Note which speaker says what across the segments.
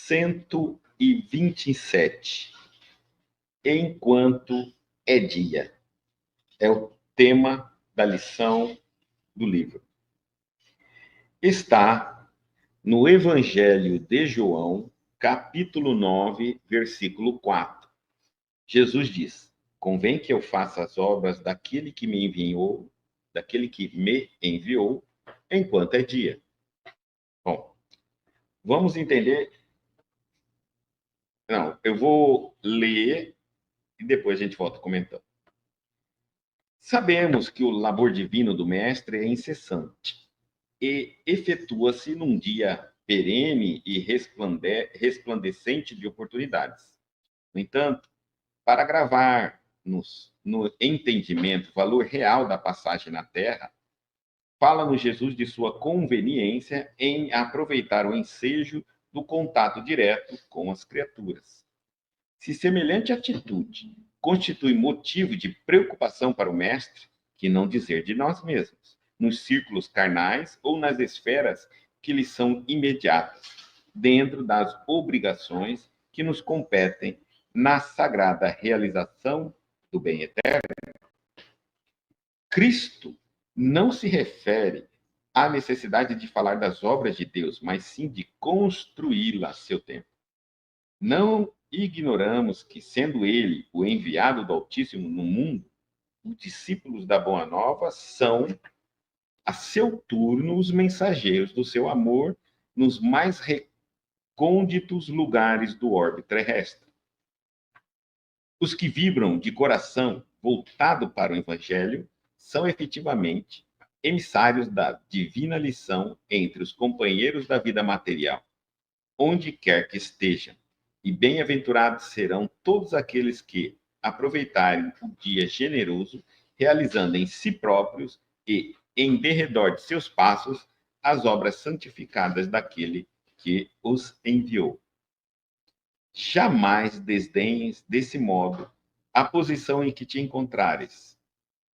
Speaker 1: 127. Enquanto é dia. É o tema da lição do livro. Está no Evangelho de João, capítulo 9, versículo 4. Jesus diz: convém que eu faça as obras daquele que me enviou, enquanto é dia. Bom, vamos entender. Não, eu vou ler e depois a gente volta comentando. Sabemos que o labor divino do Mestre é incessante e efetua-se num dia perene e resplandecente de oportunidades. No entanto, para gravar no entendimento o valor real da passagem na Terra, fala-nos Jesus de sua conveniência em aproveitar o ensejo do contato direto com as criaturas. Se semelhante atitude constitui motivo de preocupação para o Mestre, que não dizer de nós mesmos, nos círculos carnais ou nas esferas que lhe são imediatas, dentro das obrigações que nos competem na sagrada realização do bem eterno. Cristo não se refere à necessidade de falar das obras de Deus, mas sim de construí-la a seu tempo. Não ignoramos que, sendo ele o enviado do Altíssimo no mundo, os discípulos da Boa Nova são, a seu turno, os mensageiros do seu amor nos mais recônditos lugares do orbe terrestre. Os que vibram de coração voltado para o Evangelho são efetivamente emissários da divina lição entre os companheiros da vida material, onde quer que estejam, e bem-aventurados serão todos aqueles que aproveitarem o dia generoso, realizando em si próprios e em derredor de seus passos as obras santificadas daquele que os enviou. Jamais desdenhes desse modo a posição em que te encontrares.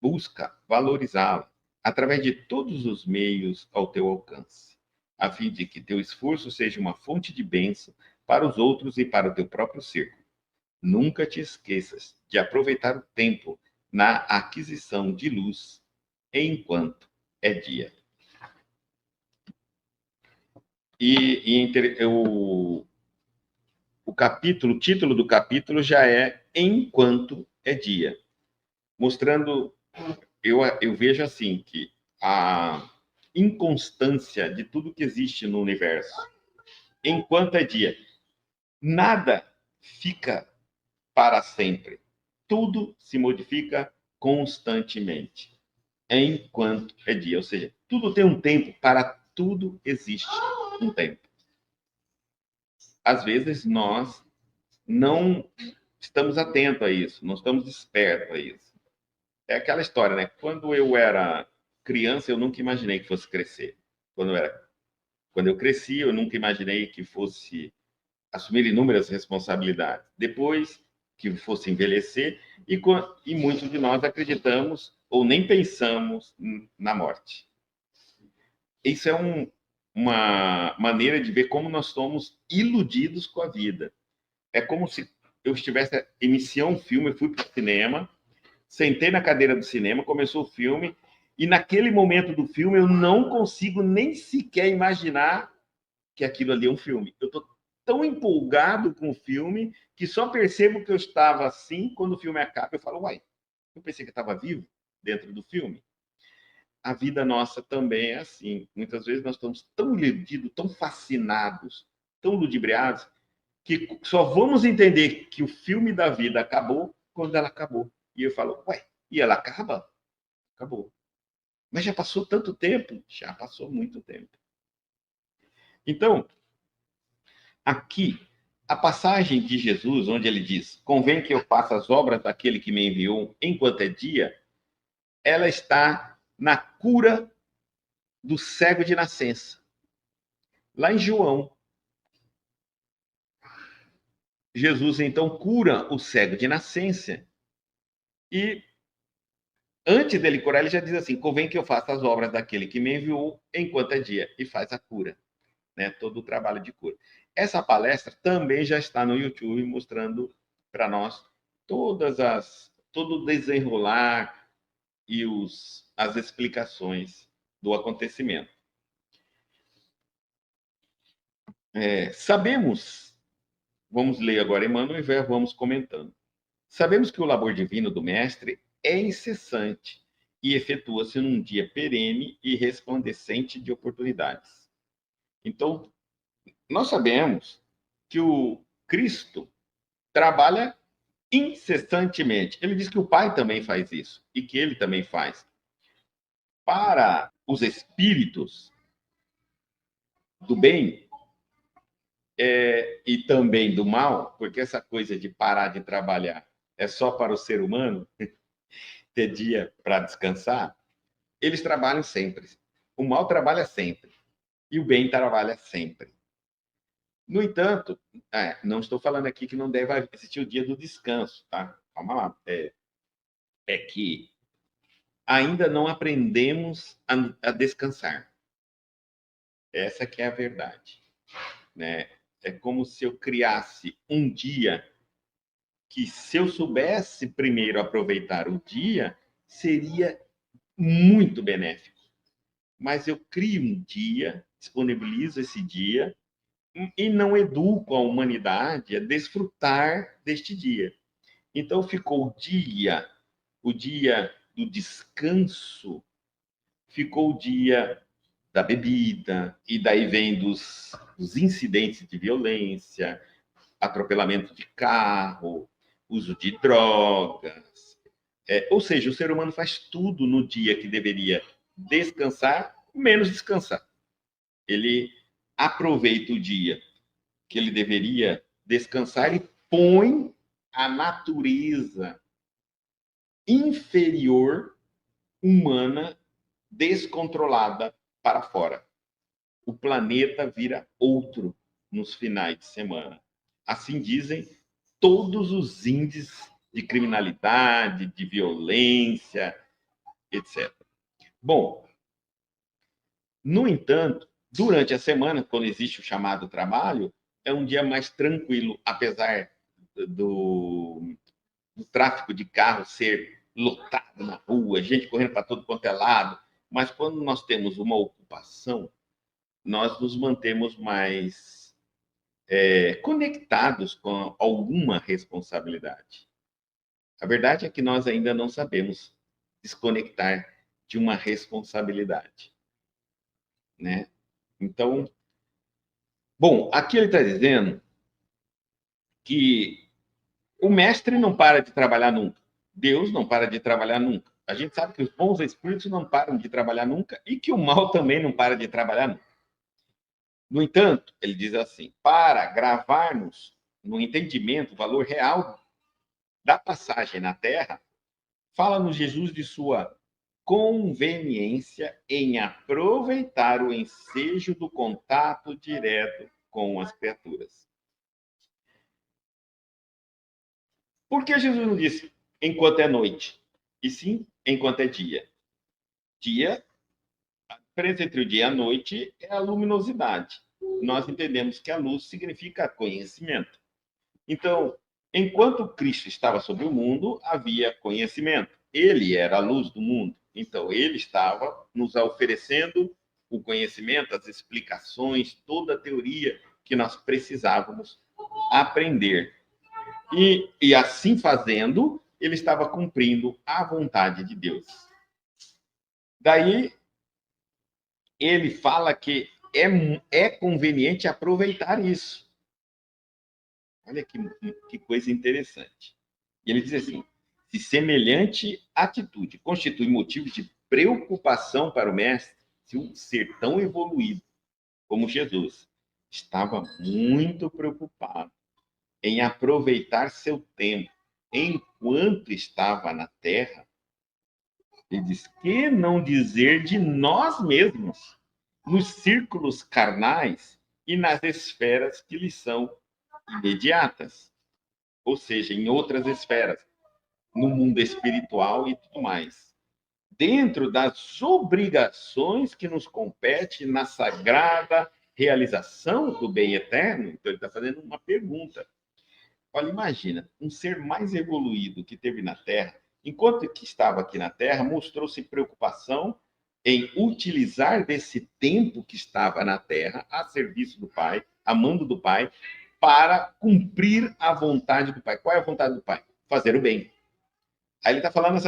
Speaker 1: Busca valorizá-la através de todos os meios ao teu alcance, a fim de que teu esforço seja uma fonte de bênção para os outros e para o teu próprio círculo. Nunca te esqueças de aproveitar o tempo na aquisição de luz, enquanto é dia. O título do capítulo já é Enquanto é Dia, mostrando, eu vejo assim, que a inconstância de tudo que existe no universo, enquanto é dia, nada fica para sempre, tudo se modifica constantemente, enquanto é dia, ou seja, tudo tem um tempo, para tudo existe um tempo. Às vezes nós não estamos atentos a isso, não estamos espertos a isso. É aquela história, né? Quando eu era criança, eu nunca imaginei que fosse crescer. Quando eu cresci, eu nunca imaginei que fosse assumir inúmeras responsabilidades. Depois que fosse envelhecer, e muitos de nós acreditamos ou nem pensamos na morte. Isso é uma maneira de ver como nós somos iludidos com a vida. É como se eu estivesse iniciando um filme, eu fui para o cinema, sentei na cadeira do cinema, começou o filme, e naquele momento do filme eu não consigo nem sequer imaginar que aquilo ali é um filme. Eu estou tão empolgado com o filme que só percebo que eu estava assim quando o filme acaba. Eu falo, uai, eu pensei que eu estava vivo dentro do filme. A vida nossa também é assim. Muitas vezes nós estamos tão iludidos, tão fascinados, tão ludibriados, que só vamos entender que o filme da vida acabou quando ela acabou. E eu falo, ué, e ela acaba? Acabou. Mas já passou tanto tempo? Já passou muito tempo. Então, aqui, a passagem de Jesus, onde ele diz, convém que eu faça as obras daquele que me enviou enquanto é dia, ela está na cura do cego de nascença. Lá em João, Jesus então cura o cego de nascença e antes dele curar, ele já diz assim, convém que eu faça as obras daquele que me enviou enquanto é dia, e faz a cura. né, todo o trabalho de cura. Essa palestra também já está no YouTube, mostrando para nós todo o desenrolar e as explicações do acontecimento. Sabemos, vamos ler agora Emmanuel e vamos comentando. Sabemos que o labor divino do Mestre é incessante e efetua-se num dia perene e resplandecente de oportunidades. Então, nós sabemos que o Cristo trabalha incessantemente. Ele diz que o Pai também faz isso e que ele também faz. Para os espíritos do bem e também do mal, porque essa coisa de parar de trabalhar é só para o ser humano ter dia para descansar, eles trabalham sempre. O mal trabalha sempre e o bem trabalha sempre. No entanto, não estou falando aqui que não deve existir o dia do descanso, tá? Calma lá. É que ainda não aprendemos a descansar. Essa que é a verdade, né? É como se eu criasse um dia que, se eu soubesse primeiro aproveitar o dia, seria muito benéfico. Mas eu crio um dia, disponibilizo esse dia e não educo a humanidade a desfrutar deste dia. Então ficou o dia do descanso, ficou o dia da bebida, e daí vem dos incidentes de violência, atropelamento de carro, uso de drogas. Ou seja, o ser humano faz tudo no dia que deveria descansar, menos descansar. Ele aproveita o dia que ele deveria descansar e põe a natureza inferior humana descontrolada para fora. O planeta vira outro nos finais de semana. Assim dizem todos os índices de criminalidade, de violência, etc. Bom, no entanto, durante a semana, quando existe o chamado trabalho, é um dia mais tranquilo, apesar do tráfego de carros ser lotado na rua, gente correndo para todo quanto é lado. Mas quando nós temos uma ocupação, nós nos mantemos mais conectados com alguma responsabilidade. A verdade é que nós ainda não sabemos desconectar de uma responsabilidade, né? Então, bom, aqui ele está dizendo que o mestre não para de trabalhar nunca. Deus não para de trabalhar nunca. A gente sabe que os bons espíritos não param de trabalhar nunca e que o mal também não para de trabalhar nunca. No entanto, ele diz assim: para gravar-nos no entendimento o valor real da passagem na Terra, fala-nos Jesus de sua conveniência em aproveitar o ensejo do contato direto com as criaturas. Por que Jesus não disse enquanto é noite? E sim, enquanto é dia. Dia, a diferença entre o dia e a noite é a luminosidade. Nós entendemos que a luz significa conhecimento. Então, enquanto Cristo estava sobre o mundo, havia conhecimento. Ele era a luz do mundo. Então, ele estava nos oferecendo o conhecimento, as explicações, toda a teoria que nós precisávamos aprender. E assim fazendo, ele estava cumprindo a vontade de Deus. Daí, ele fala que é conveniente aproveitar isso. Olha que coisa interessante. E ele diz assim: se semelhante atitude constitui motivo de preocupação para o mestre, se um ser tão evoluído como Jesus estava muito preocupado em aproveitar seu tempo enquanto estava na Terra, ele diz: que não dizer de nós mesmos, nos círculos carnais e nas esferas que lhes são imediatas, ou seja, em outras esferas, no mundo espiritual e tudo mais, dentro das obrigações que nos compete na sagrada realização do bem eterno, então ele está fazendo uma pergunta. Olha, imagina, um ser mais evoluído que teve na Terra, enquanto que estava aqui na Terra, mostrou-se preocupação em utilizar desse tempo que estava na Terra a serviço do Pai, amando do Pai, para cumprir a vontade do Pai. Qual é a vontade do Pai? Fazer o bem. Aí ele está falando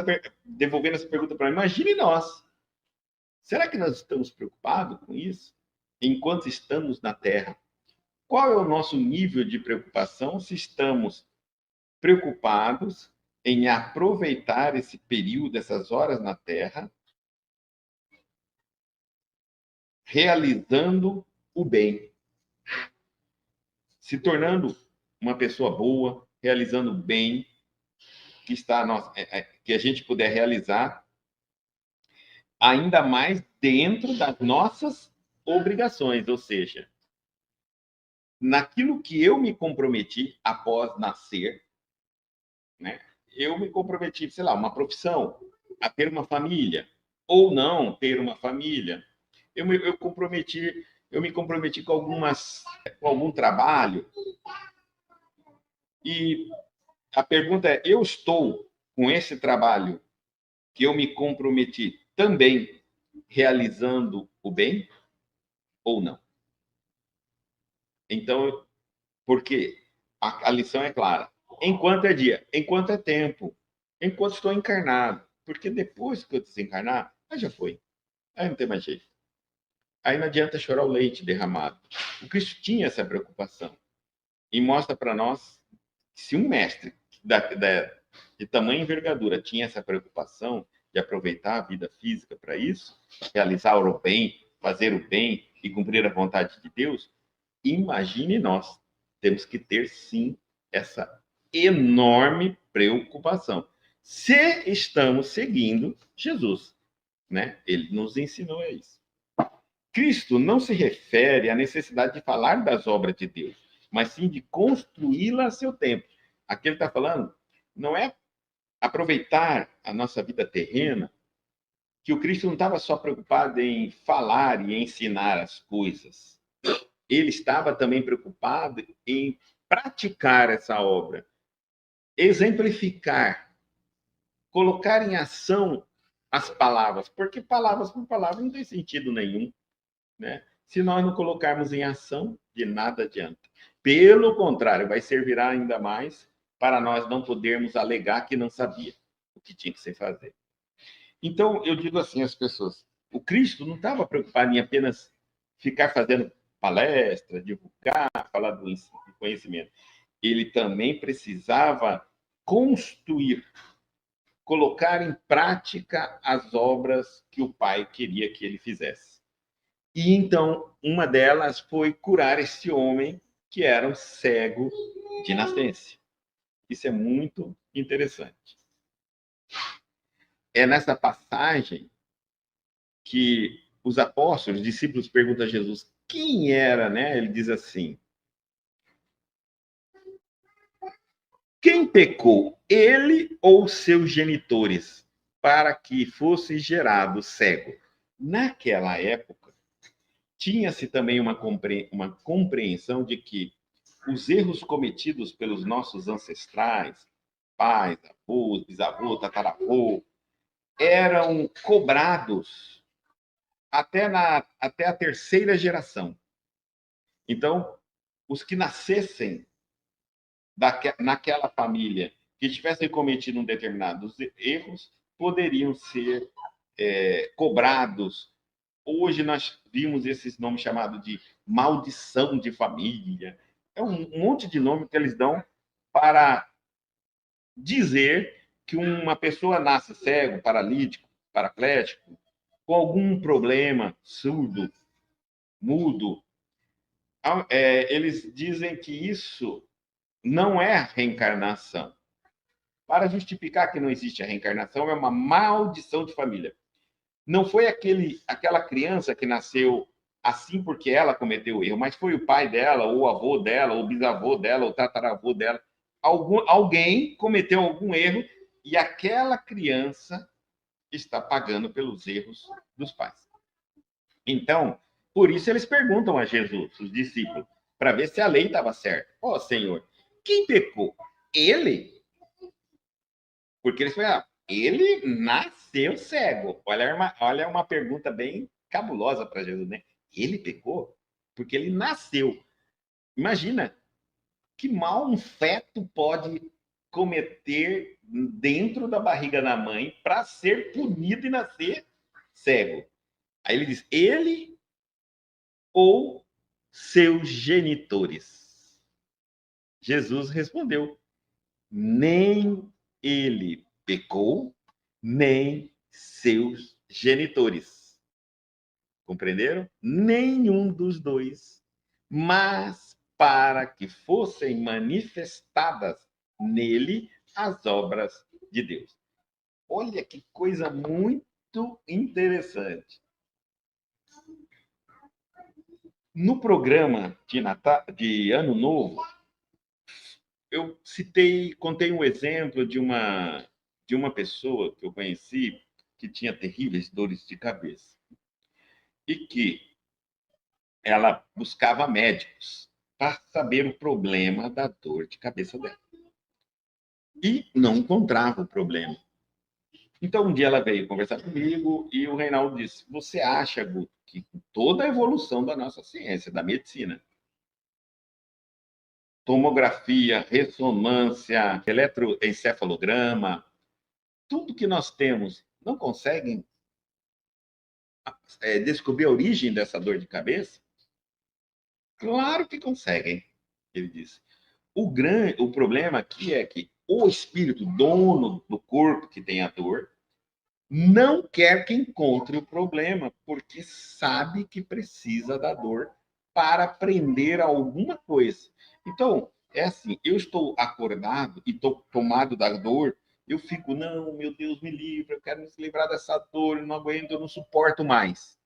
Speaker 1: devolvendo essa pergunta para mim. Imagine nós. Será que nós estamos preocupados com isso? Enquanto estamos na Terra, qual é o nosso nível de preocupação se estamos preocupados em aproveitar esse período, essas horas na Terra, realizando o bem, se tornando uma pessoa boa, realizando o bem que está que a gente puder realizar, ainda mais dentro das nossas obrigações, ou seja, naquilo que eu me comprometi após nascer, né? Eu me comprometi, sei lá, uma profissão, a ter uma família, ou não ter uma família. Eu me comprometi com algum trabalho. E a pergunta é: eu estou com esse trabalho que eu me comprometi também realizando o bem ou não? Então, porque a lição é clara. Enquanto é dia, enquanto é tempo, enquanto estou encarnado. Porque depois que eu desencarnar, aí já foi. Aí não tem mais jeito. Aí não adianta chorar o leite derramado. O Cristo tinha essa preocupação. E mostra para nós que se um mestre de tamanha envergadura tinha essa preocupação de aproveitar a vida física para isso, realizar o bem, fazer o bem e cumprir a vontade de Deus, imagine nós. Temos que ter, sim, essa enorme preocupação. Se estamos seguindo Jesus, né? Ele nos ensinou a isso. Cristo não se refere à necessidade de falar das obras de Deus, mas sim de construí-la a seu tempo. Aqui ele está falando, não é aproveitar a nossa vida terrena, que o Cristo não estava só preocupado em falar e ensinar as coisas. Ele estava também preocupado em praticar essa obra, exemplificar, colocar em ação as palavras, porque palavras por palavra não tem sentido nenhum, né? Se nós não colocarmos em ação, de nada adianta. Pelo contrário, vai servir ainda mais para nós não podermos alegar que não sabia o que tinha que se fazer. Então, eu digo assim às pessoas, o Cristo não estava preocupado em apenas ficar fazendo palestra, divulgar, falar do conhecimento. Ele também precisava construir, colocar em prática as obras que o Pai queria que ele fizesse. E então, uma delas foi curar esse homem que era um cego de nascença. Isso é muito interessante. É nessa passagem que os apóstolos, os discípulos perguntam a Jesus quem era, né? Ele diz assim: quem pecou, ele ou seus genitores, para que fosse gerado cego? Naquela época, tinha-se também uma compreensão de que os erros cometidos pelos nossos ancestrais, pais, avós, bisavô, tataravô, eram cobrados até a terceira geração. Então, os que nascessem naquela família que tivessem cometido determinados erros poderiam ser cobrados. Hoje nós vimos esses nomes chamados de maldição de família. É um monte de nome que eles dão para dizer que uma pessoa nasce cego, paralítico, paraplégico, com algum problema, surdo, mudo. Eles dizem que isso não é reencarnação. Para justificar que não existe a reencarnação, é uma maldição de família. Não foi aquela criança que nasceu assim porque ela cometeu o erro, mas foi o pai dela, ou o avô dela, ou o bisavô dela, ou o tataravô dela. Alguém cometeu algum erro e aquela criança está pagando pelos erros dos pais. Então, Por isso eles perguntam a Jesus, os discípulos, para ver se a lei estava certa. Ó, Senhor, quem pecou? Ele? Porque eles falaram, ele nasceu cego. Olha uma pergunta bem cabulosa para Jesus, né? Ele pecou? Porque ele nasceu. Imagina, que mal um feto pode cometer dentro da barriga da mãe para ser punido e nascer cego? Aí ele diz, ele ou seus genitores? Jesus respondeu, nem ele pecou, nem seus genitores. Compreenderam? Nenhum dos dois, mas para que fossem manifestadas nele as obras de Deus. Olha que coisa muito interessante. No programa de Ano Novo, eu contei um exemplo de uma pessoa que eu conheci que tinha terríveis dores de cabeça e que ela buscava médicos para saber o problema da dor de cabeça dela. E não encontrava o problema. Então, um dia ela veio conversar comigo e o Reinaldo disse, você acha, Guto, que com toda a evolução da nossa ciência, da medicina, tomografia, ressonância, eletroencefalograma, tudo que nós temos, não conseguem descobrir a origem dessa dor de cabeça? Claro que conseguem, ele disse. O problema aqui é que o espírito, dono do corpo que tem a dor, não quer que encontre o problema, porque sabe que precisa da dor para aprender alguma coisa. Então, é assim, eu estou acordado e estou tomado da dor, eu fico, não, meu Deus, me livre, eu quero me livrar dessa dor, eu não aguento, eu não suporto mais.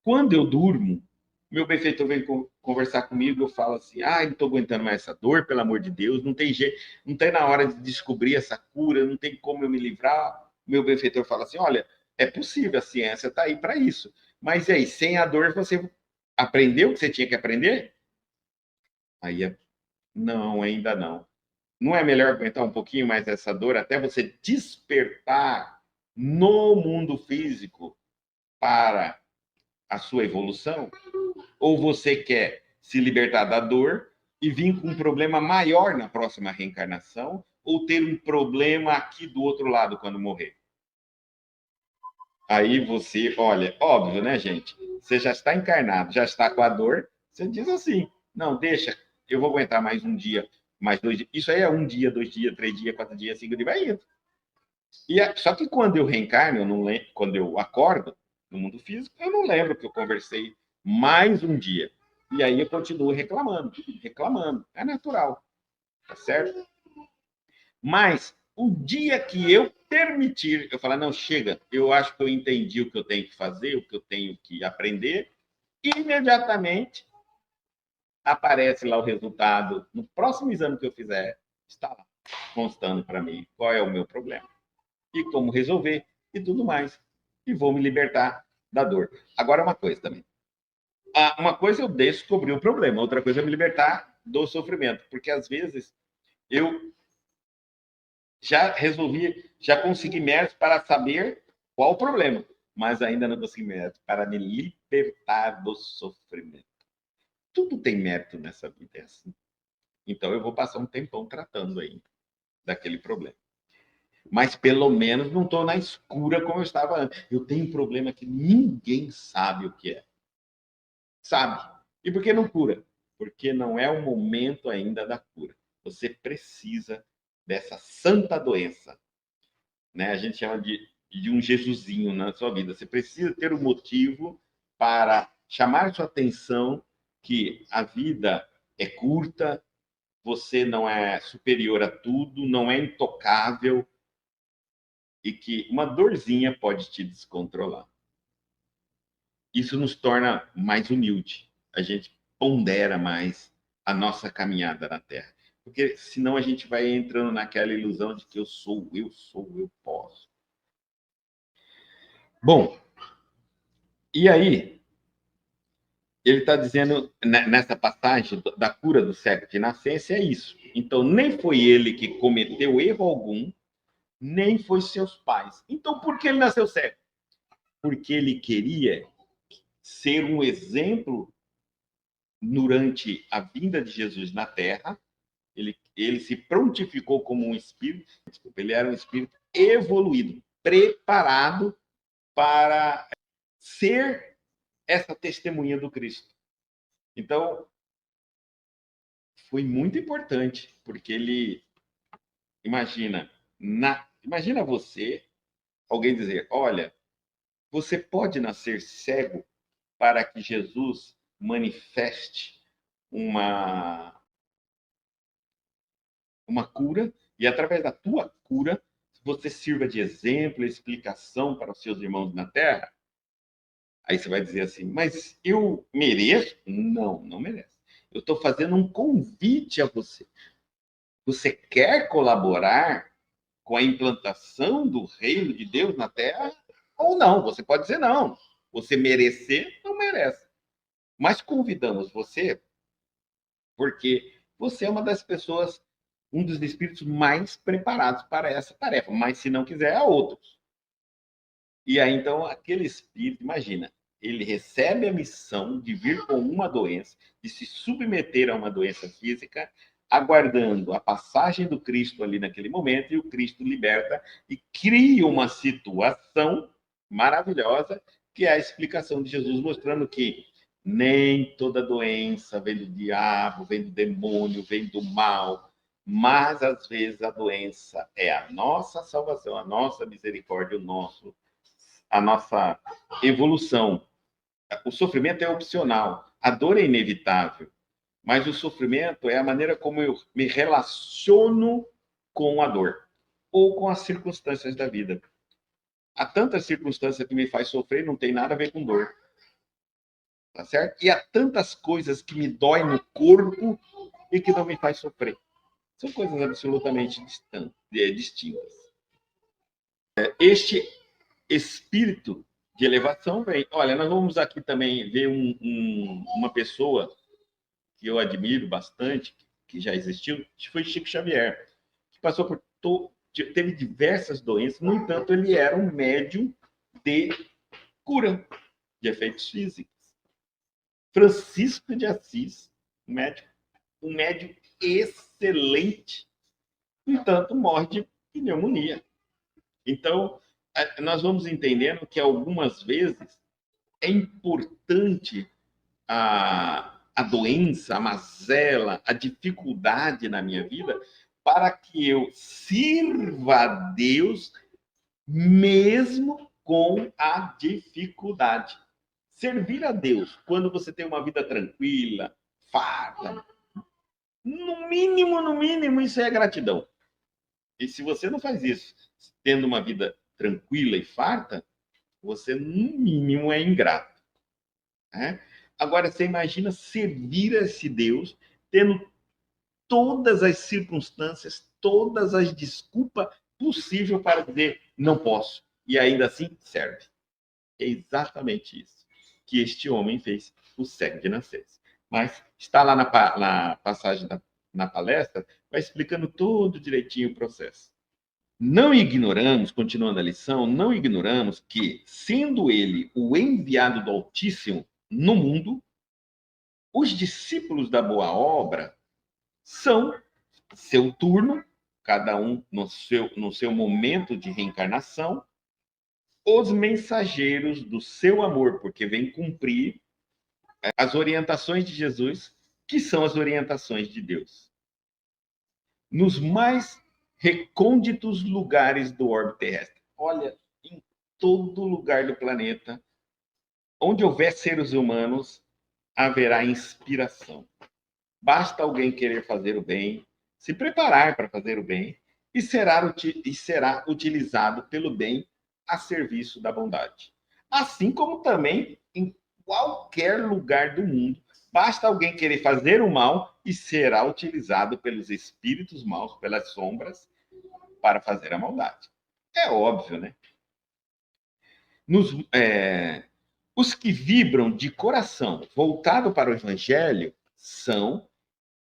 Speaker 1: Quando eu durmo, meu benfeitor vem conversar comigo, eu falo assim, não estou aguentando mais essa dor, pelo amor de Deus, não tem jeito, não tem na hora de descobrir essa cura, não tem como eu me livrar. Meu benfeitor fala assim, olha, é possível, a ciência está aí para isso. Mas e aí, sem a dor, você aprendeu o que você tinha que aprender? Aí, não, ainda não. Não é melhor aguentar um pouquinho mais essa dor até você despertar no mundo físico para a sua evolução? Ou você quer se libertar da dor e vir com um problema maior na próxima reencarnação, ou ter um problema aqui do outro lado quando morrer? Aí você, olha, óbvio, né, gente? Você já está encarnado, já está com a dor, você diz assim: não, deixa, eu vou aguentar mais um dia, mais 2 dias. Isso aí é 1 dia, 2 dias, 3 dias, 4 dias, 5 dias, vai indo. Só que quando eu reencarno, eu não lembro, quando eu acordo no mundo físico, eu não lembro que eu conversei mais um dia. E aí eu continuo reclamando, reclamando. É natural, tá certo? Mas o dia que eu permitir, eu falar, não, chega, eu acho que eu entendi o que eu tenho que fazer, o que eu tenho que aprender, imediatamente aparece lá o resultado. No próximo exame que eu fizer, está lá, constando para mim qual é o meu problema e como resolver e tudo mais. E vou me libertar da dor. Agora, uma coisa também. Uma coisa é eu descobrir o problema, outra coisa é me libertar do sofrimento, porque às vezes eu já resolvi, já consegui méritos para saber qual o problema, mas ainda não consegui méritos para me libertar do sofrimento. Tudo tem mérito nessa vida, é assim. Então eu vou passar um tempão tratando aí daquele problema. Mas pelo menos não estou na escura como eu estava antes. Eu tenho um problema que ninguém sabe o que é. Sabe? E por que não cura? Porque não é o momento ainda da cura. Você precisa dessa santa doença, né? A gente chama de um Jesusinho na sua vida. Você precisa ter um motivo para chamar sua atenção que a vida é curta, você não é superior a tudo, não é intocável e que uma dorzinha pode te descontrolar. Isso nos torna mais humilde. A gente pondera mais a nossa caminhada na Terra. Porque senão a gente vai entrando naquela ilusão de que eu sou, eu posso. Bom, e aí ele está dizendo, nessa passagem da cura do cego de nascença, é isso. Então, nem foi ele que cometeu erro algum, nem foi seus pais. Então, por que ele nasceu cego? Porque ele queria ser um exemplo durante a vinda de Jesus na Terra. Ele se prontificou como um espírito, ele era um espírito evoluído, preparado para ser essa testemunha do Cristo. Então, foi muito importante, porque ele, imagina você, alguém dizer, olha, você pode nascer cego para que Jesus manifeste uma, uma cura, e através da tua cura, você sirva de exemplo, explicação para os seus irmãos na Terra. Aí você vai dizer assim, mas eu mereço? Não, não merece. Eu estou fazendo um convite a você. Você quer colaborar com a implantação do reino de Deus na Terra? Ou não? Você pode dizer não. Você merecer, não merece. Mas convidamos você porque você é uma das pessoas, um dos espíritos mais preparados para essa tarefa. Mas se não quiser, há outros. E aí, então, aquele espírito, imagina, ele recebe a missão de vir com uma doença, de se submeter a uma doença física, aguardando a passagem do Cristo ali naquele momento, e o Cristo liberta e cria uma situação maravilhosa, que é a explicação de Jesus, mostrando que nem toda doença vem do diabo, vem do demônio, vem do mal, mas às vezes a doença é a nossa salvação, a nossa misericórdia, a nossa evolução. O sofrimento é opcional, a dor é inevitável, mas o sofrimento é a maneira como eu me relaciono com a dor ou com as circunstâncias da vida. Há tantas circunstâncias que me faz sofrer, não tem nada a ver com dor. Tá certo? E há tantas coisas que me dói no corpo e que não me faz sofrer. São coisas absolutamente distintas. Este espírito de elevação vem. Olha, nós vamos aqui também ver uma pessoa que eu admiro bastante, que já existiu, que foi Chico Xavier, que passou por teve diversas doenças, no entanto, ele era um médium de cura de efeitos físicos. Francisco de Assis, um médium excelente, no entanto, morre de pneumonia. Então, nós vamos entendendo que algumas vezes é importante a doença, a mazela, a dificuldade na minha vida para que eu sirva a Deus mesmo com a dificuldade. Servir a Deus quando você tem uma vida tranquila, farta, no mínimo, isso é gratidão. E se você não faz isso, tendo uma vida tranquila e farta, você, no mínimo, é ingrato. Né? Agora, você imagina servir a esse Deus, tendo todas as circunstâncias, todas as desculpas possíveis para dizer não posso. E ainda assim serve. É exatamente isso que este homem fez, o cego de nascença. Mas está lá na passagem na palestra, vai explicando todo direitinho o processo. Não ignoramos, continuando a lição, não ignoramos que, sendo ele o enviado do Altíssimo no mundo, os discípulos da boa obra são seu turno, cada um no seu momento de reencarnação, os mensageiros do seu amor, porque vem cumprir as orientações de Jesus, que são as orientações de Deus. Nos mais recônditos lugares do orbe terrestre. Olha, em todo lugar do planeta, onde houver seres humanos, haverá inspiração. Basta alguém querer fazer o bem, se preparar para fazer o bem, e será utilizado pelo bem a serviço da bondade. Assim como também em qualquer lugar do mundo, basta alguém querer fazer o mal e será utilizado pelos espíritos maus, pelas sombras, para fazer a maldade. É óbvio, né? Os que vibram de coração voltado para o Evangelho são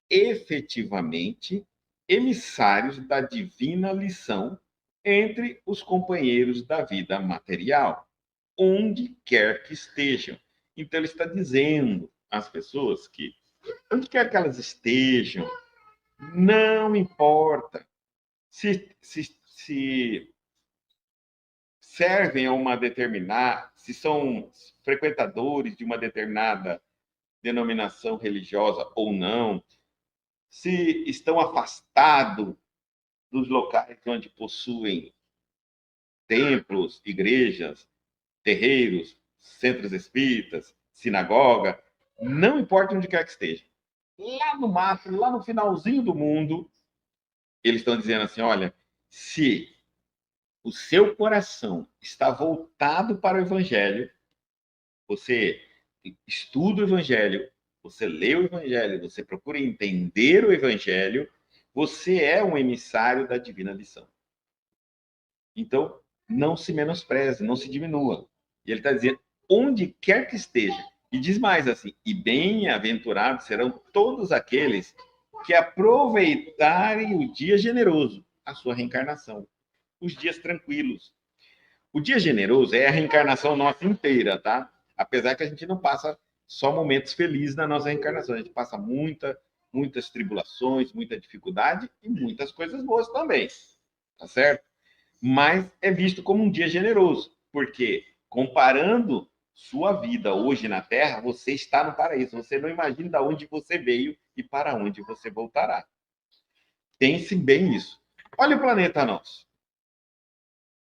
Speaker 1: efetivamente emissários da divina lição entre os companheiros da vida material, onde quer que estejam. Então, ele está dizendo às pessoas que, onde quer que elas estejam, não importa se servem a uma determinada, se são frequentadores de uma determinada denominação religiosa ou não, se estão afastados dos locais onde possuem templos, igrejas, terreiros, centros espíritas, sinagoga, não importa onde quer que esteja. Lá no máximo, lá no finalzinho do mundo, eles estão dizendo assim, olha, se o seu coração está voltado para o Evangelho, você estuda o Evangelho, você lê o Evangelho, você procura entender o Evangelho, você é um emissário da divina lição. Então, não se menospreze, não se diminua. E ele está dizendo, onde quer que esteja. E diz mais assim, e bem-aventurados serão todos aqueles que aproveitarem o dia generoso, a sua reencarnação, os dias tranquilos. O dia generoso é a reencarnação nossa inteira, tá? Apesar que a gente não passa só momentos felizes na nossa reencarnação, a gente passa muitas tribulações, muita dificuldade e muitas coisas boas também, tá certo? Mas é visto como um dia generoso, porque comparando sua vida hoje na Terra, você está no paraíso, você não imagina de onde você veio e para onde você voltará. Pense bem isso. Olha o planeta nosso.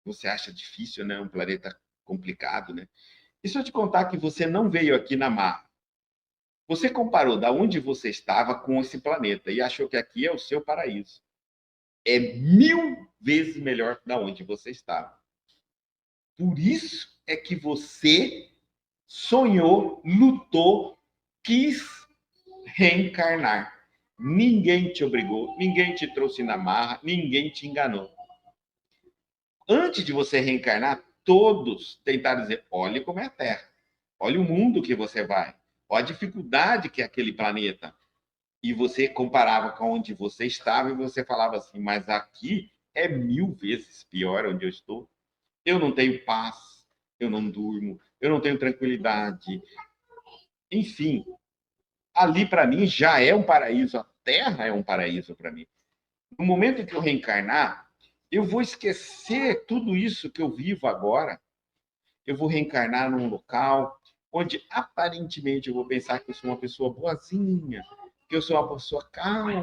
Speaker 1: Você acha difícil, né? Um planeta complicado, né? E se eu te contar que você não veio aqui na marra? Você comparou da onde você estava com esse planeta e achou que aqui é o seu paraíso. É 1000 vezes melhor da onde você estava. Por isso é que você sonhou, lutou, quis reencarnar. Ninguém te obrigou, ninguém te trouxe na marra, ninguém te enganou. Antes de você reencarnar, todos tentaram dizer: olhe como é a Terra, olha o mundo que você vai, olha a dificuldade que é aquele planeta. E você comparava com onde você estava e você falava assim: mas aqui é 1000 vezes pior onde eu estou. Eu não tenho paz, eu não durmo, eu não tenho tranquilidade. Enfim, ali para mim já é um paraíso, a Terra é um paraíso para mim. No momento em que eu reencarnar, eu vou esquecer tudo isso que eu vivo agora. Eu vou reencarnar num local onde aparentemente eu vou pensar que eu sou uma pessoa boazinha, que eu sou uma pessoa calma,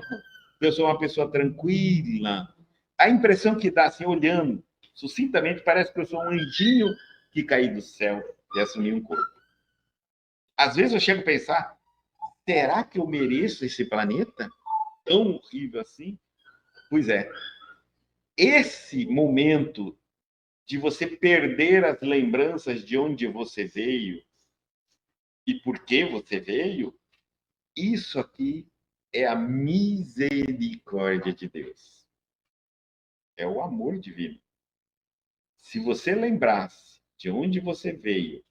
Speaker 1: que eu sou uma pessoa tranquila. A impressão que dá assim, olhando sucintamente, parece que eu sou um anjinho que caiu do céu e assumi um corpo. Às vezes eu chego a pensar, será que eu mereço esse planeta tão horrível assim? Pois é, esse momento de você perder as lembranças de onde você veio e por que você veio, isso aqui é a misericórdia de Deus. É o amor divino. Se você lembrasse de onde você veio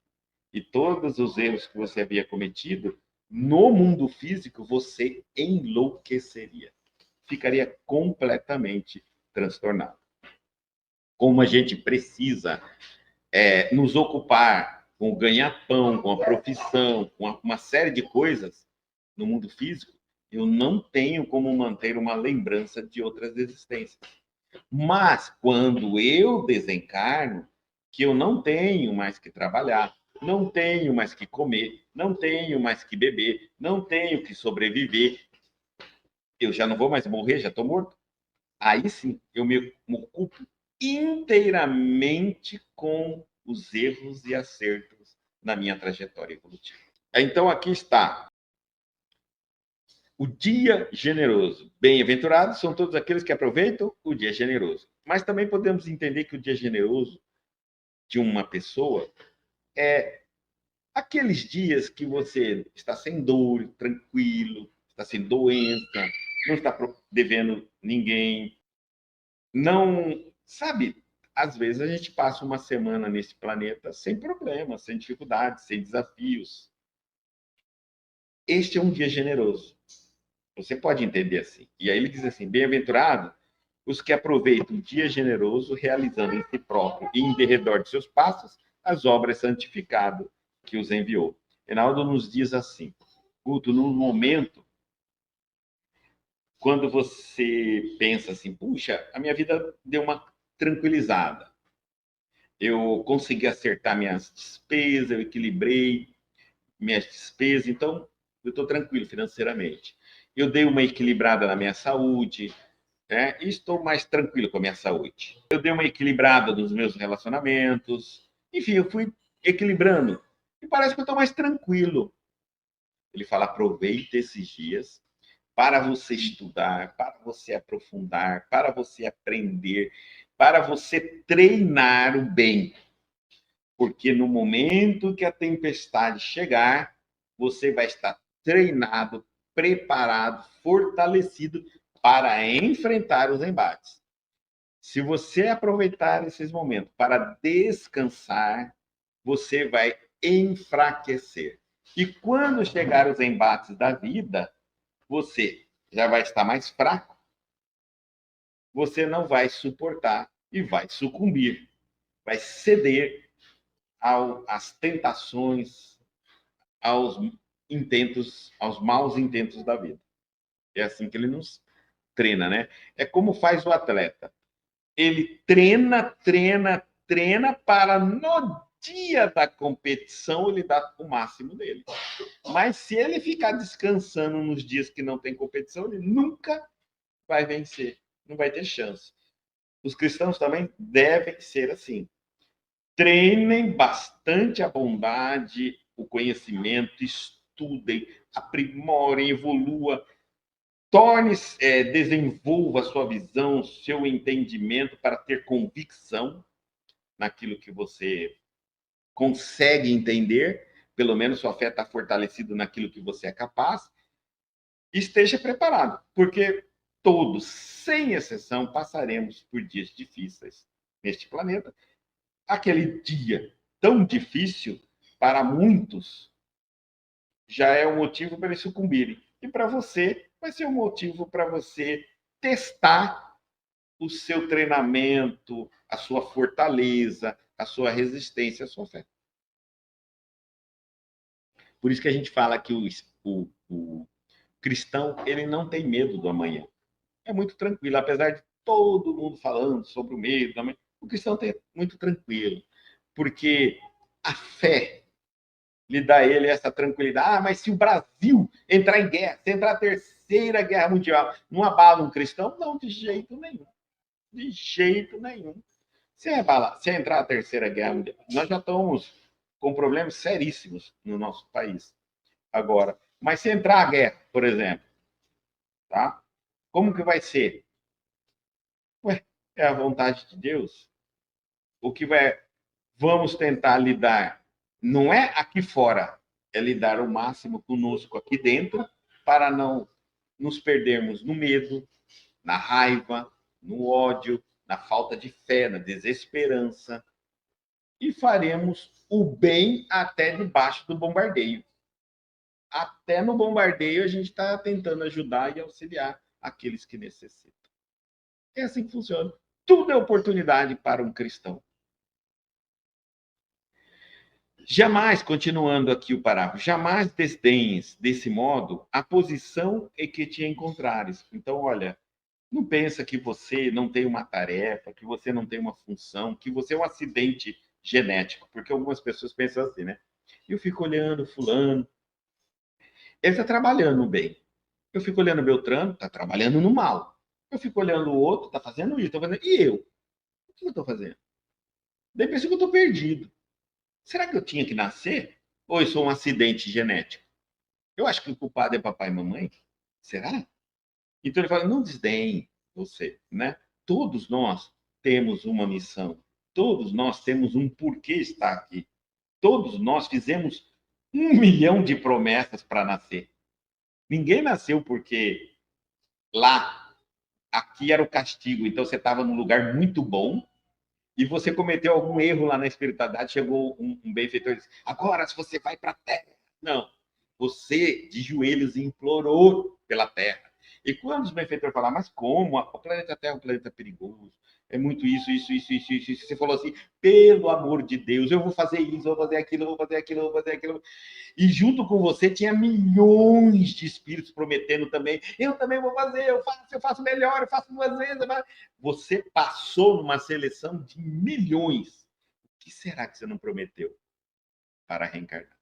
Speaker 1: e todos os erros que você havia cometido, no mundo físico você enlouqueceria. Ficaria completamente transtornado. Como a gente precisa nos ocupar com o ganha-pão, com a profissão, com uma série de coisas no mundo físico, eu não tenho como manter uma lembrança de outras existências. Mas quando eu desencarno, que eu não tenho mais que trabalhar, não tenho mais que comer, não tenho mais que beber, não tenho que sobreviver, eu já não vou mais morrer, já estou morto. Aí sim, eu me ocupo inteiramente com os erros e acertos na minha trajetória evolutiva. Então, aqui está. O dia generoso. Bem-aventurados são todos aqueles que aproveitam o dia generoso. Mas também podemos entender que o dia generoso de uma pessoa é aqueles dias que você está sem dor, tranquilo, está sem doença, não está devendo ninguém, não, sabe, Às vezes a gente passa uma semana nesse planeta sem problemas, sem dificuldades, sem desafios. Este é um dia generoso. Você pode entender assim. E aí ele diz assim: bem-aventurado os que aproveitam o dia generoso, realizando em si próprio e em derredor de seus passos as obras santificadas que os enviou. Reinaldo nos diz assim: Guto, num momento, quando você pensa assim, puxa, a minha vida deu uma tranquilizada, eu consegui acertar minhas despesas, eu equilibrei minhas despesas, então eu estou tranquilo financeiramente. Eu dei uma equilibrada na minha saúde, né? E estou mais tranquilo com a minha saúde. Eu dei uma equilibrada nos meus relacionamentos, enfim, eu fui equilibrando. E parece que eu estou mais tranquilo. Ele fala: aproveite esses dias para você estudar, para você aprofundar, para você aprender, para você treinar o bem. Porque no momento que a tempestade chegar, você vai estar treinado, preparado, fortalecido para enfrentar os embates. Se você aproveitar esses momentos para descansar, você vai enfraquecer. E quando chegar os embates da vida, você já vai estar mais fraco, você não vai suportar e vai sucumbir, vai ceder às tentações, aos intentos, aos maus intentos da vida. É assim que ele nos treina, né? É como faz o atleta. Ele treina, treina, treina para no dia da competição ele dar o máximo dele. Mas se ele ficar descansando nos dias que não tem competição, ele nunca vai vencer, não vai ter chance. Os cristãos também devem ser assim. Treinem bastante a bondade, o conhecimento, estudem, aprimorem, evolua, desenvolva a sua visão, seu entendimento para ter convicção naquilo que você consegue entender, pelo menos sua fé está fortalecida naquilo que você é capaz, esteja preparado, porque todos, sem exceção, passaremos por dias difíceis neste planeta. Aquele dia tão difícil para muitos já é um motivo para eles sucumbirem. E para você, vai ser um motivo para você testar o seu treinamento, a sua fortaleza, a sua resistência, a sua fé. Por isso que a gente fala que o cristão ele não tem medo do amanhã. É muito tranquilo, apesar de todo mundo falando sobre o medo do amanhã, o cristão é muito tranquilo, porque a fé lhe dá a ele essa tranquilidade. Ah, mas se o Brasil entrar em guerra, se entrar a terceira guerra mundial, não abala um cristão? Não, de jeito nenhum. De jeito nenhum. Se entrar a terceira guerra mundial, nós já estamos com problemas seríssimos no nosso país agora. Mas se entrar a guerra, por exemplo, tá? Como que vai ser? Ué, é a vontade de Deus. O que vai. Vamos tentar lidar, não é aqui fora, é lidar o máximo conosco aqui dentro, para não nos perdermos no medo, na raiva, no ódio, na falta de fé, na desesperança. E faremos o bem até debaixo do bombardeio. Até no bombardeio a gente está tentando ajudar e auxiliar aqueles que necessitam. É assim que funciona. Tudo é oportunidade para um cristão. Jamais, continuando aqui o parágrafo, jamais desdenhes desse modo a posição em que te encontrares. Então, olha, não pensa que você não tem uma tarefa, que você não tem uma função, que você é um acidente genético, porque algumas pessoas pensam assim, né? Eu fico olhando fulano, ele está trabalhando bem. Eu fico olhando Beltrano, está trabalhando no mal. Eu fico olhando o outro, está fazendo isso, fazendo... E eu? O que eu estou fazendo? Daí penso que eu estou perdido. Será que eu tinha que nascer? Ou eu sou um acidente genético? Eu acho que o culpado é papai e mamãe. Será? Então ele fala: não desdenhe você, né? Todos nós temos uma missão. Todos nós temos um porquê estar aqui. Todos nós fizemos 1 milhão de promessas para nascer. Ninguém nasceu porque lá, aqui era o castigo. Então você estava num lugar muito bom e você cometeu algum erro lá na espiritualidade, chegou um benfeitor e disse, agora se você vai para a Terra. Não, você de joelhos implorou pela Terra. E quando os benfeitores falaram, mas como? O planeta Terra é um planeta perigoso, é muito isso. Você falou assim, pelo amor de Deus, eu vou fazer isso, eu vou fazer aquilo, eu vou fazer aquilo, eu vou fazer aquilo. E junto com você tinha milhões de espíritos prometendo também. Eu também vou fazer, eu faço melhor, eu faço 2 vezes. Você passou numa seleção de milhões. O que será que você não prometeu para reencarnar?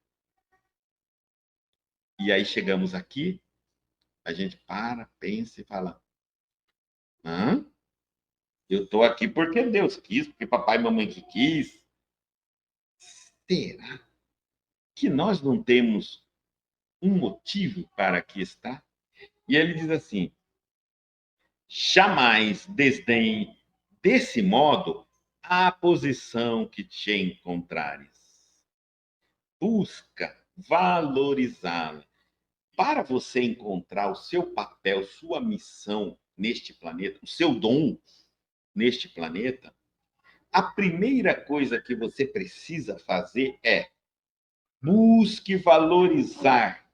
Speaker 1: E aí chegamos aqui, a gente para, pensa e fala: hã? Eu estou aqui porque Deus quis, porque papai e mamãe que quis. Será que nós não temos um motivo para aqui estar? E ele diz assim: jamais desdenhe desse modo a posição que te encontrares. Busca valorizá-la. Para você encontrar o seu papel, sua missão neste planeta, o seu dom neste planeta, a primeira coisa que você precisa fazer é busque valorizar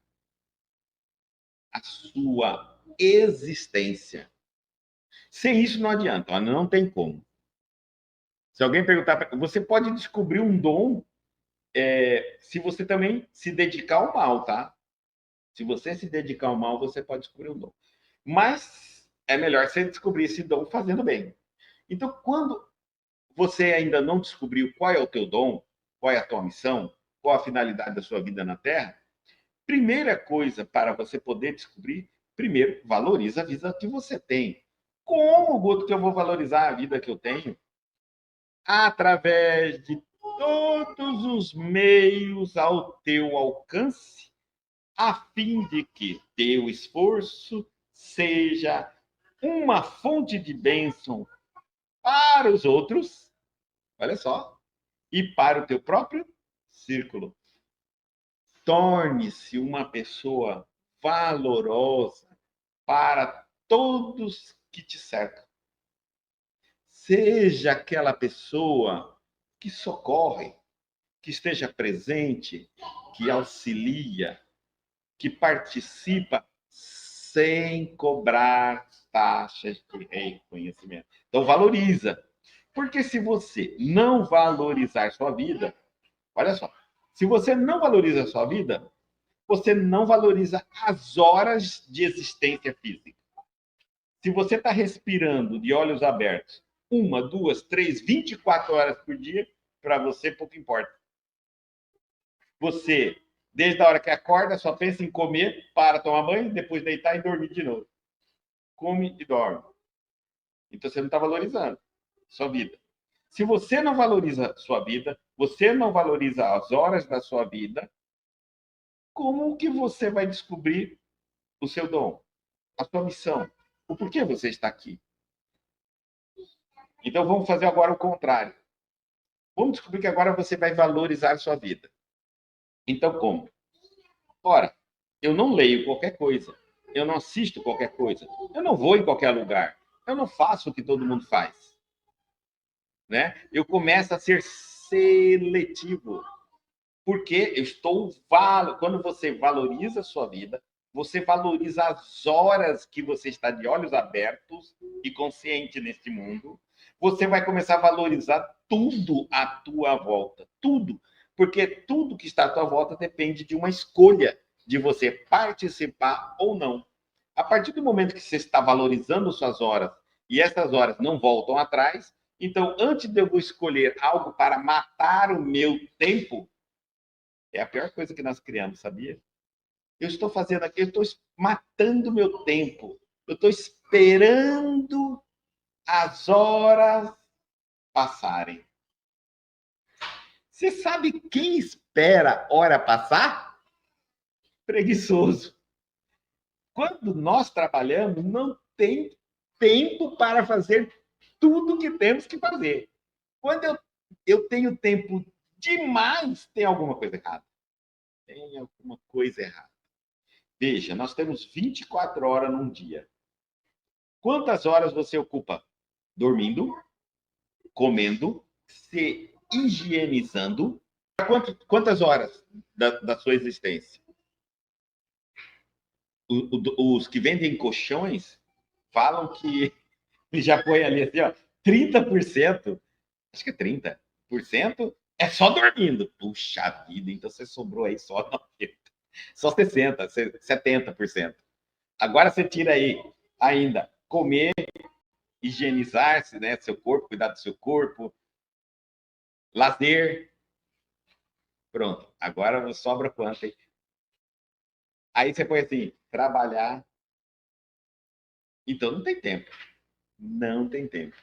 Speaker 1: a sua existência. Sem isso não adianta, não tem como. Se alguém perguntar, você pode descobrir um dom se você também se dedicar ao mal, tá? Se você se dedicar ao mal, você pode descobrir um dom. Mas é melhor você descobrir esse dom fazendo bem. Então, quando você ainda não descobriu qual é o teu dom, qual é a tua missão, qual a finalidade da sua vida na Terra, primeira coisa para você poder descobrir, primeiro, valoriza a vida que você tem. Como, Guto, que eu vou valorizar a vida que eu tenho? Através de todos os meios ao teu alcance, a fim de que teu esforço seja uma fonte de bênção para os outros, olha só, e para o teu próprio círculo. Torne-se uma pessoa valorosa para todos que te cercam. Seja aquela pessoa que socorre, que esteja presente, que auxilia, que participa sem cobrar taxas de reconhecimento. Então, valoriza. Porque se você não valorizar sua vida, olha só, se você não valoriza a sua vida, você não valoriza as horas de existência física. Se você está respirando de olhos abertos, 1, 2, 3, 24 horas por dia, para você pouco importa. Você, desde a hora que acorda, só pensa em comer, para tomar banho, depois deitar e dormir de novo. Come e dorme. Então você não está valorizando sua vida. Se você não valoriza sua vida, você não valoriza as horas da sua vida, como que você vai descobrir o seu dom, a sua missão, o porquê você está aqui? Então vamos fazer agora o contrário. Vamos descobrir que agora você vai valorizar a sua vida. Então como? Ora, eu não leio qualquer coisa, eu não assisto qualquer coisa, eu não vou em qualquer lugar, eu não faço o que todo mundo faz, né? Eu começo a ser seletivo, porque eu estou quando você valoriza a sua vida, você valoriza as horas que você está de olhos abertos e consciente neste mundo, você vai começar a valorizar tudo à tua volta, tudo, porque tudo que está à tua volta depende de uma escolha de você participar ou não. A partir do momento que você está valorizando suas horas e essas horas não voltam atrás, então antes de eu escolher algo para matar o meu tempo, é a pior coisa que nós criamos, sabia? Eu estou fazendo aqui, eu estou matando meu tempo. Eu estou esperando as horas passarem. Você sabe quem espera hora passar? Preguiçoso. Quando nós trabalhamos, não tem tempo para fazer tudo que temos que fazer. Quando eu tenho tempo demais, tem alguma coisa errada. Tem alguma coisa errada. Veja, nós temos 24 horas num dia. Quantas horas você ocupa? Dormindo, comendo, se higienizando. Quantas horas da sua existência? Os que vendem colchões falam que já põe ali assim, ó, 30%, acho que é 30%, é só dormindo. Puxa vida, então você sobrou aí só 90%, só 60%, 70%. Agora você tira aí ainda comer, higienizar-se, né, seu corpo, cuidar do seu corpo, lazer. Pronto, agora sobra quanto, hein? Aí você põe assim, trabalhar. Então não tem tempo. Não tem tempo.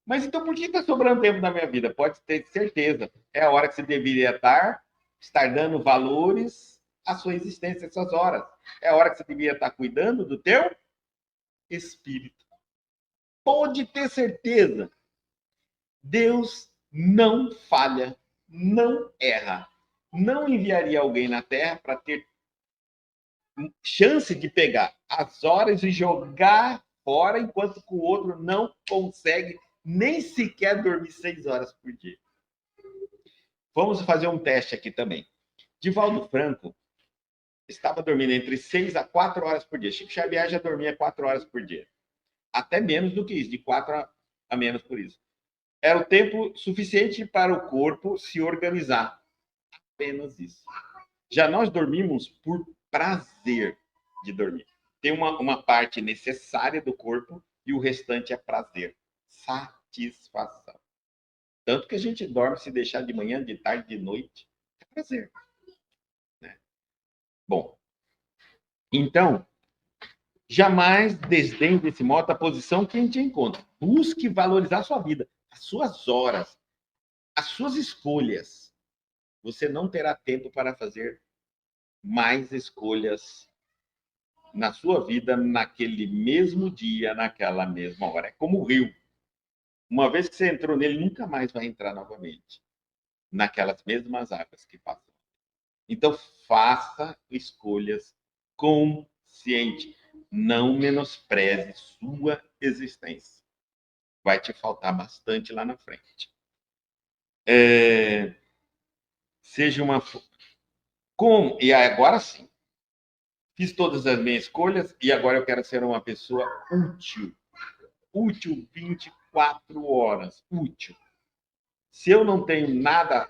Speaker 1: Mas então por que está sobrando tempo na minha vida? Pode ter certeza. É a hora que você deveria estar dando valores à sua existência, essas horas. É a hora que você deveria estar cuidando do teu espírito. Pode ter certeza. Deus não falha, não erra. Não enviaria alguém na Terra para ter chance de pegar as horas e jogar fora, enquanto que o outro não consegue nem sequer dormir 6 horas por dia. Vamos fazer um teste aqui também. Divaldo Franco estava dormindo entre 6 a 4 horas por dia. Chico Xavier já dormia 4 horas por dia. Até menos do que isso, de 4 a menos por isso. Era o tempo suficiente para o corpo se organizar. Apenas isso. Já nós dormimos por prazer de dormir. Tem uma parte necessária do corpo e o restante é prazer, satisfação. Tanto que a gente dorme, se deixar de manhã, de tarde, de noite, é prazer. Né? Bom, então, jamais desdenhe desse modo a posição que a gente encontra. Busque valorizar a sua vida, as suas horas, as suas escolhas. Você não terá tempo para fazer mais escolhas na sua vida naquele mesmo dia, naquela mesma hora. É como o rio. Uma vez que você entrou nele, nunca mais vai entrar novamente naquelas mesmas águas que passam. Então, faça escolhas conscientes. Não menospreze sua existência. Vai te faltar bastante lá na frente. Seja uma... Como? E agora sim. Fiz todas as minhas escolhas e agora eu quero ser uma pessoa útil. Útil 24 horas. Útil. Se eu não tenho nada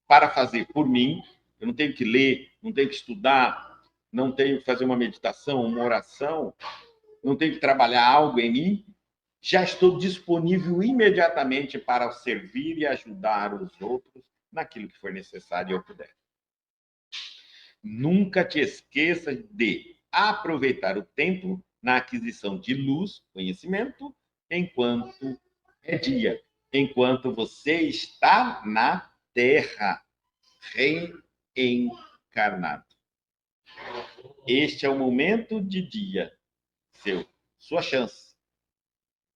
Speaker 1: para fazer por mim, eu não tenho que ler, não tenho que estudar, não tenho que fazer uma meditação, uma oração, não tenho que trabalhar algo em mim, já estou disponível imediatamente para servir e ajudar os outros naquilo que for necessário e eu puder. Nunca te esqueça de aproveitar o tempo na aquisição de luz, conhecimento, enquanto é dia, enquanto você está na Terra, reencarnado. Este é o momento de dia seu, sua chance.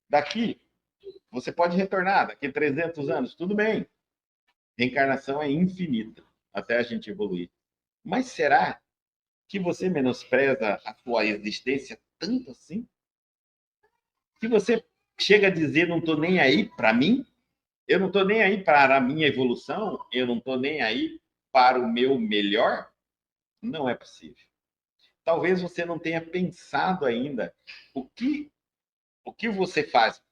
Speaker 1: Daqui, você pode retornar, daqui a 300 anos, tudo bem. Reencarnação é infinita, até a gente evoluir. Mas será que você menospreza a sua existência tanto assim? Que você chega a dizer, não estou nem aí para mim? Eu não estou nem aí para a minha evolução? Eu não estou nem aí para o meu melhor? Não é possível. Talvez você não tenha pensado ainda o que você faz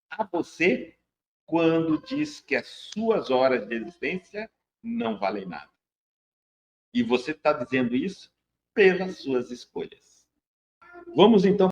Speaker 1: a você quando diz que as suas horas de existência não valem nada. E você está dizendo isso pelas suas escolhas. Vamos então